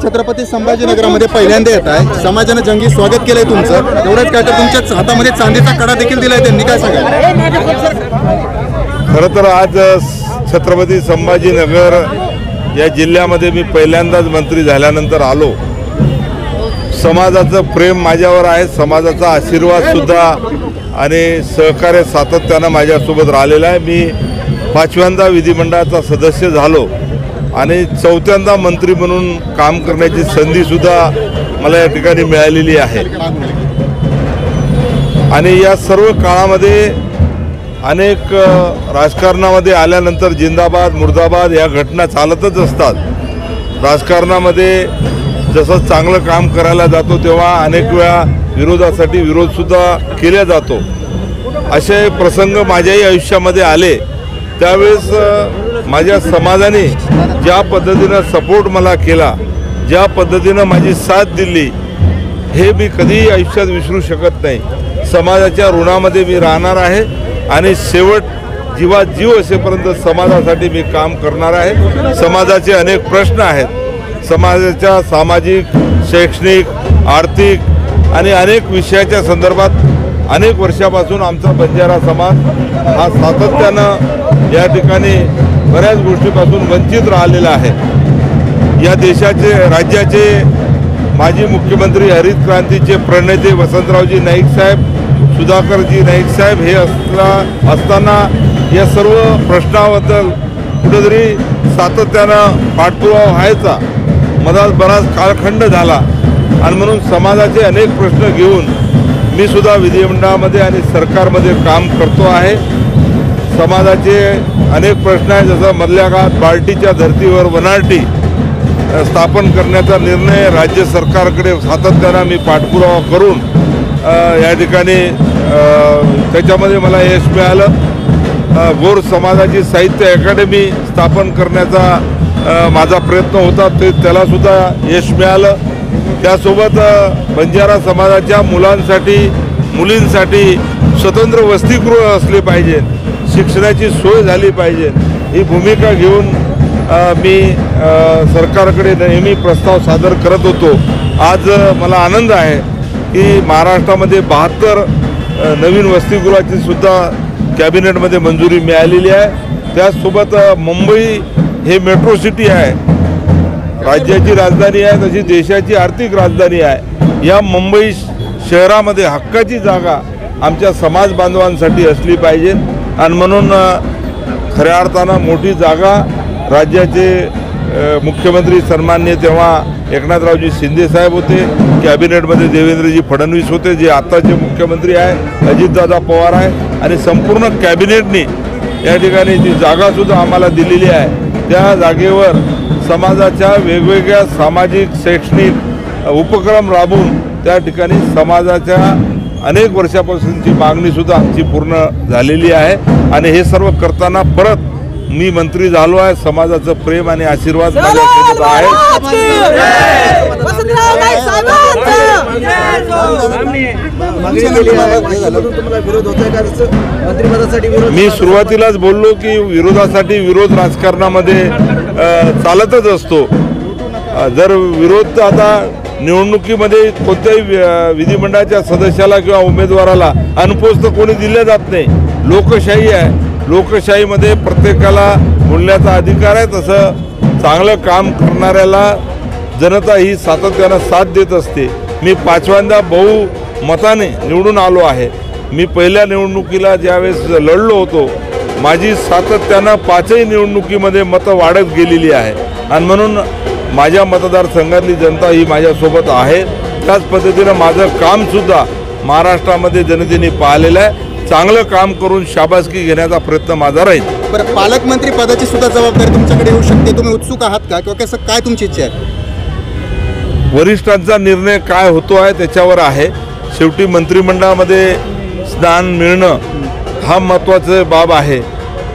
छत्रपती संभाजीनगरमध्ये पहिल्यांदा येत आहे, समाजाने जंगी स्वागत केलंय तुमचं, एवढंच काय तर तुमच्या हातामध्ये चांदीचा कडा देखील दिलाय त्यांनी, काय सांगाल? खरं तर आज छत्रपती संभाजीनगर या जिल्ह्यामध्ये मी पहिल्यांदाच मंत्री झाल्यानंतर आलो. समाजाचं प्रेम माझ्यावर आहे, समाजाचा आशीर्वाद सुद्धा आणि सहकार्य सातत्यानं माझ्यासोबत राहिलेलं आहे. मी 5व्यांदा विधिमंडळाचा सदस्य झालो आणि 4थ्यांदा मंत्री म्हणून काम करण्याची संधीसुद्धा मला या ठिकाणी मिळालेली आहे. आणि या सर्व काळामध्ये अनेक राजकारणामध्ये आल्यानंतर जिंदाबाद मुर्दाबाद या घटना चालतच असतात. राजकारणामध्ये जसं चांगलं काम करायला जातो तेव्हा अनेक वेळा विरोधासाठी विरोधसुद्धा केला जातो. असे प्रसंग माझ्याही आयुष्यामध्ये आले. त्यावेळेस माझ्या समाजाने ज्या पद्धतीनं सपोर्ट मला केला, ज्या पद्धतीनं माझी साथ दिली, हे मी कधीही आयुष्यात विसरू शकत नाही. समाजाच्या ऋणामध्ये मी राहणार आहे आणि शेवट जीवात जीव असेपर्यंत समाजासाठी मी काम करणार आहे. समाजाचे अनेक प्रश्न आहेत. समाजाच्या सामाजिक, शैक्षणिक, आर्थिक आणि अनेक विषयाच्या संदर्भात अनेक वर्षापासून आमचा बंजारा समाज हा सातत्यानं या ठिकाणी बऱ्याच गोष्टीपासून वंचित राहिलेला आहे. या देशाचे, राज्याचे माजी मुख्यमंत्री, हरित क्रांतीचे प्रणेते वसंतरावजी नाईक साहेब, सुधाकरजी नाईक साहेब हे असताना या सर्व प्रश्नाबद्दल कुठेतरी सातत्यानं पाठपुरावा व्हायचा. मधात बराच कालखंड झाला आणि म्हणून समाजाचे अनेक प्रश्न घेऊन मी सुद्धा विधिमंडळामध्ये आणि सरकारमध्ये काम करतो आहे. समाजाचे अनेक प्रश्न आहेत, जसं मधल्या काळात बार्टीच्या धर्तीवर वनार्टी स्थापन करण्याचा निर्णय राज्य सरकारकडे सातत्यानं मी पाठपुरावा करून या ठिकाणी त्याच्यामध्ये मला यश मिळालं. गोर समाजाची साहित्य अकादमी स्थापन करण्याचा माझा प्रयत्न होता, त्यालासुद्धा यश मिळालं. त्यासोबत बंजारा समाजाच्या मुलांसाठी, मुलींसाठी स्वतंत्र वसतिगृह असले पाहिजे, शिक्षणाची सोय झाली पाहिजे, ही भूमिका घेऊन मी सरकारकडे नेहमी प्रस्ताव सादर करत होतो. आज मला आनंद आहे की महाराष्ट्रामध्ये 72 नवीन वसतिगृहाची सुद्धा कॅबिनेटमध्ये मंजुरी मिळालेली आहे. त्याचसोबत मुंबई हे मेट्रो सिटी आहे, राज्याची राजधानी आहे, तशी देशाची आर्थिक राजधानी आहे. या मुंबई शहरामध्ये हक्काची जागा आमच्या समाज बांधवांसाठी असली पाहिजे आणि म्हणून खऱ्या अर्थानं मोठी जागा राज्याचे मुख्यमंत्री सन्माननीय तेव्हा एकनाथरावजी शिंदे साहेब होते, कॅबिनेटमध्ये देवेंद्रजी फडणवीस होते, जे आत्ताचे मुख्यमंत्री आहे, अजितदादा पवार आहे, आणि संपूर्ण कॅबिनेटने या ठिकाणी जी जागासुद्धा आम्हाला दिलेली आहे. त्या जागेवर समाजाच्या वेगवेगळ्या सामाजिक, शैक्षणिक उपक्रम राबवून त्या ठिकाणी समाजाच्या अनेक वर्षापासूनची मागणीसुद्धा आमची पूर्ण झालेली आहे. आणि हे सर्व करताना परत मी मंत्री झालो आहे. समाजाचं प्रेम आणि आशीर्वाद माझ्यासोबत आहे. मी सुरुवातीलाच बोललो की विरोधासाठी विरोध राजकारणामध्ये चालतच असतो. जर विरोध आता निवडणुकीमध्ये कोणत्याही विधिमंडळाच्या सदस्याला किंवा उमेदवाराला अनपोस्ट कोणी दिले जात नाही. लोकशाही आहे, लोकशाहीमध्ये प्रत्येकाला बोलण्याचा अधिकार आहे. तसं चांगलं काम करणाऱ्याला जनता ही सातत्यानं साथ देत असते. मी 5व्यांदा बहुमताने निवडून आलो आहे. मी पहिल्या निवडणुकीला ज्यावेळेस लढलो होतो, माझी सातत्यानं 5ही निवडणुकीमध्ये मतं वाढत गेलेली आहे आणि म्हणून माझ्या मतदारसंघातली जनता ही माझ्यासोबत आहे. त्याच पद्धतीनं माझं कामसुद्धा महाराष्ट्रामध्ये जनतेने पाहिलेलं आहे. चांगलं काम करून शाबासकी घेण्याचा प्रयत्न माझा राहील. बरं, पालकमंत्री पदाची सुद्धा जबाबदारी तुमच्याकडे येऊ शकते, तुम्ही उत्सुक आहात का किंवा कसं, काय तुमची इच्छा आहे? वरिष्ठांचा निर्णय काय होतो आहे त्याच्यावर आहे. शेवटी मंत्रिमंडळामध्ये स्थान मिळणं हा महत्त्वाचा बाब आहे.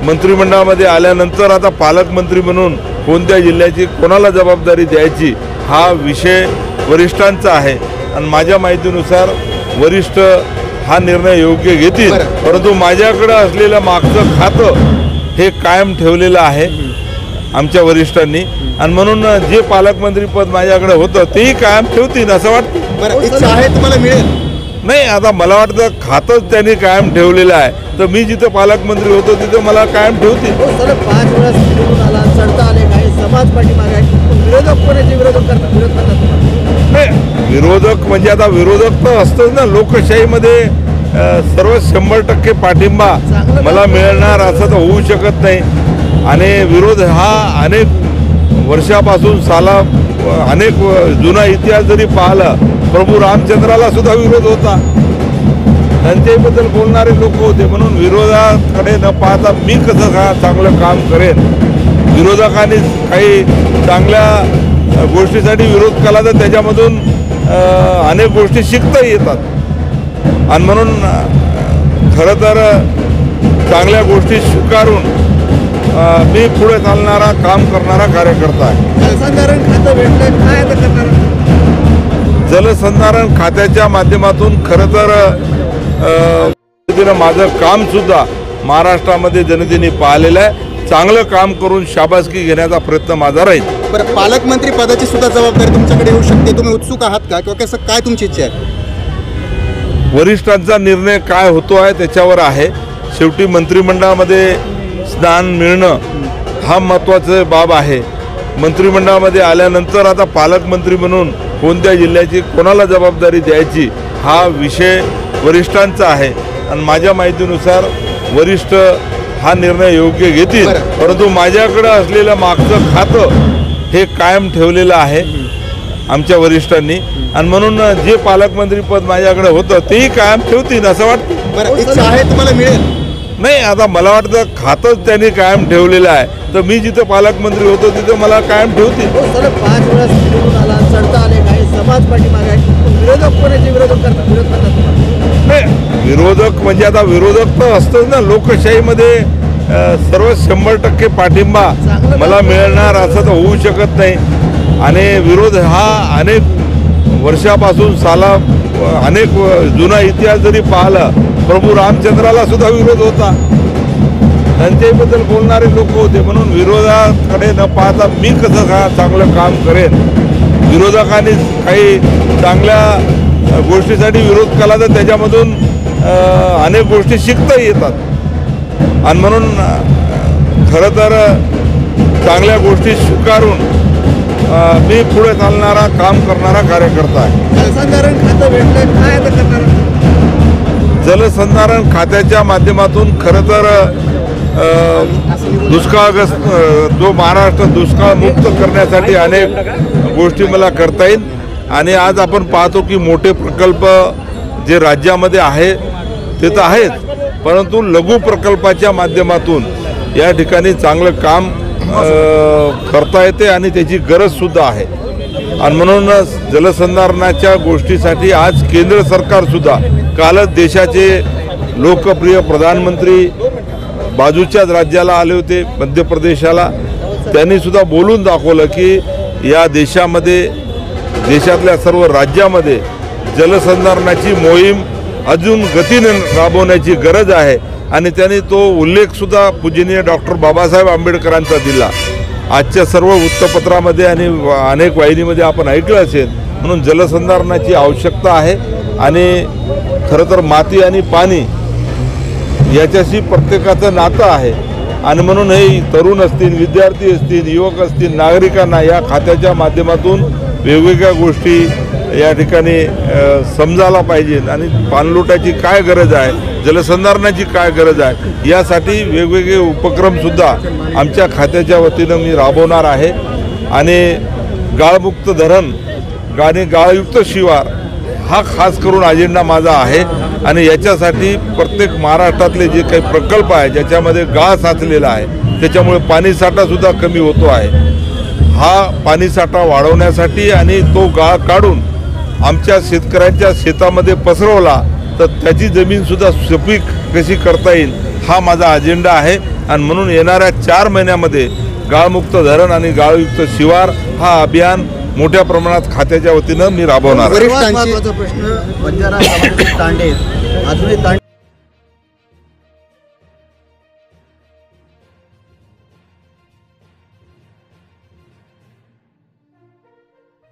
मंत्रिमंडळामध्ये आल्यानंतर आता पालकमंत्री म्हणून कोणत्या जिल्ह्याची कोणाला जबाबदारी द्यायची हा विषय वरिष्ठांचा आहे आणि माझ्या माहितीनुसार वरिष्ठ हा निर्णय योग्य घेतील. परंतु माझ्याकडे असलेलं मागचं खातं हे कायम ठेवलेलं आहे आमच्या वरिष्ठांनी आणि म्हणून जे पालकमंत्री पद माझ्याकडे होतं तेही कायम ठेवतील असं वाटतं. बरं, इच्छा आहे तुम्हाला मिळेल? नाही, आता मला वाटतं खातंच त्यांनी कायम ठेवलेलं आहे, तर मी जिथं पालकमंत्री होतो तिथं मला कायम ठेवतील. सर 5 वेळा निवडून आला, चढता आले काही समाज पाठीमागे आहे. विरोधक कोणाचे विरोध करतात? नाही, विरोधक म्हणजे आता विरोधक तर असतंच ना. लोकशाहीमध्ये सर्व 100% पाठिंबा मला मिळणार असं तर होऊ शकत नाही. आणि विरोध हा अनेक वर्षापासून अनेक जुना इतिहास जरी पाहिला, प्रभू रामचंद्राला सुद्धा विरोध होता, त्यांच्याबद्दल बोलणारे लोक होते. म्हणून विरोधाकडे न पाहता मी कसं चांगलं काम करेन, विरोधकांनी काही चांगल्या गोष्टीसाठी विरोध केला तर त्याच्यामधून अनेक गोष्टी शिकता येतात. आणि म्हणून खरं तर चांगल्या गोष्टी स्वीकारून मी पुढे चालणारा काम करणारा कार्यकर्ता आहे. जलसंधारण खातं भेटलं, काय आता करणार? जलसंधारण खात्याच्या माध्यमातून खरं तर माझं काम सुद्धा महाराष्ट्रामध्ये जनतेने पाहिलेलं आहे. चांगलं काम करून शाबासकी घेण्याचा प्रयत्न माझा राहील. बरं, पालकमंत्री पदाची सुद्धा जबाबदारी तुमच्याकडे येऊ शकते, तुम्ही उत्सुक आहात का, किंवा कसं काय तुमची इच्छा आहे? वरिष्ठांचा निर्णय काय होतो आहे त्याच्यावर आहे. शेवटी मंत्रिमंडळामध्ये स्थान मिळणं हा महत्त्वाचं बाब आहे. मंत्रिमंडळामध्ये आल्यानंतर आता पालकमंत्री म्हणून कोणत्या जिल्ह्याची कोणाला जबाबदारी द्यायची हा विषय वरिष्ठांचा आहे. आणि माझ्या माहितीनुसार वरिष्ठ हा निर्णय योग्य घेतील. परंतु माझ्याकडं असलेलं मागचं खातं हे कायम ठेवलेलं आहे आमच्या वरिष्ठांनी. आणि म्हणून जे पालकमंत्री पद माझ्याकडे होतं तेही कायम ठेवतील असं वाटतं. बरं, इच्छा आहे तुम्हाला मिळेल? नाही, आता मला वाटतं खातंच त्यांनी कायम ठेवलेलं आहे, तर मी जिथं पालकमंत्री होतो तिथं मला कायम ठेवतील. सर 5 वेळा निवडून आला, चढता आले काही समाज पाठीमागे आहे. विरोधक कोणाचे विरोध करतात? नाही, विरोधक म्हणजे आता विरोधक तर असतंच ना. लोकशाहीमध्ये सर्व 100% पाठिंबा मला मिळणार असं तर होऊ शकत नाही. आणि विरोध हा अनेक वर्षापासून अनेक जुना इतिहास जरी पाहिला, प्रभू रामचंद्राला सुद्धा विरोध होता, त्यांच्याबद्दल बोलणारे लोक होते. म्हणून विरोधाकडे न पाहता मी कसं चांगलं काम करेन, विरोधकांनी काही चांगल्या गोष्टीसाठी विरोध केला तर त्याच्यामधून अनेक गोष्टी शिकता येतात. आणि म्हणून खरं तर चांगल्या गोष्टी स्वीकारून मी पुढे चालणारा काम करणारा कार्यकर्ता आहे. जलसंधारण खातं भेटलं, काय आता करणार? जलसंधारण खात्याच्या माध्यमातून खरं तर दुष्काळग्रस्त जो महाराष्ट्र दुष्काळ मुक्त करण्यासाठी अनेक गोष्टी मला करता येईल. आणि आज आपण पाहतो की मोठे प्रकल्प जे राज्यामध्ये आहे ते तर आहेत, परंतु लघु प्रकल्पाच्या माध्यमातून या ठिकाणी चांगलं काम करता येते आणि त्याची गरजसुद्धा आहे. आणि म्हणूनच जलसंधारणाच्या गोष्टीसाठी आज केंद्र सरकारसुद्धा, कालच देशाचे लोकप्रिय प्रधानमंत्री बाजूच्याच राज्याला आले होते, मध्य प्रदेशाला. त्यांनीसुद्धा बोलून दाखवलं की या देशातल्या सर्व राज्यामध्ये जलसंधारणाची मोहीम अजून गतीने राबवण्याची गरज आहे. आणि त्यांनी तो उल्लेखसुद्धा पूजनीय डॉक्टर बाबासाहेब आंबेडकरांचा दिला. आजच्या सर्व वृत्तपत्रामध्ये आणि अनेक वाहिनीमध्ये आपण ऐकलं असेल. म्हणून जलसंधारणाची आवश्यकता आहे. आणि खरं तर माती आणि पाणी याच्याशी प्रत्येकाचं नातं आहे. आणि म्हणून हे तरुण असतील, विद्यार्थी असतील, युवक असतील, नागरिकांना या खात्याच्या माध्यमातून वेगवेगळ्या गोष्टी या ठिकाणी समजायला पाहिजेत. आणि पाणलोटाची काय गरज आहे, जलसंधारणाची काय गरज आहे, यासाठी वेगवेगळे उपक्रमसुद्धा आमच्या खात्याच्या वतीनं मी राबवणार आहे. आणि गाळमुक्त धरण आणि गाळयुक्त शिवार हा खास करून अजेंडा माझा आहे. आणि याच्यासाठी प्रत्येक महाराष्ट्रातले जे काही प्रकल्प आहे ज्याच्यामध्ये गाळ साचलेला आहे, त्याच्यामुळे पाणीसाठासुद्धा कमी होतो आहे. हा पाणीसाठा वाढवण्यासाठी आणि तो गाळ काढून आमच्या शेतकऱ्यांच्या शेतामध्ये पसरवला तर त्याची जमीनसुद्धा सुपीक कशी करता येईल हा माझा अजेंडा आहे. आणि म्हणून येणाऱ्या 4 महिन्यामध्ये गाळमुक्त धरण आणि गाळयुक्त शिवार हा अभियान मोठ्या प्रमाणात खात्याच्या वतीनं मी राबवणार. महत्त्वाचा प्रश्न, बंजारा समाजाचे तांडे अजूनही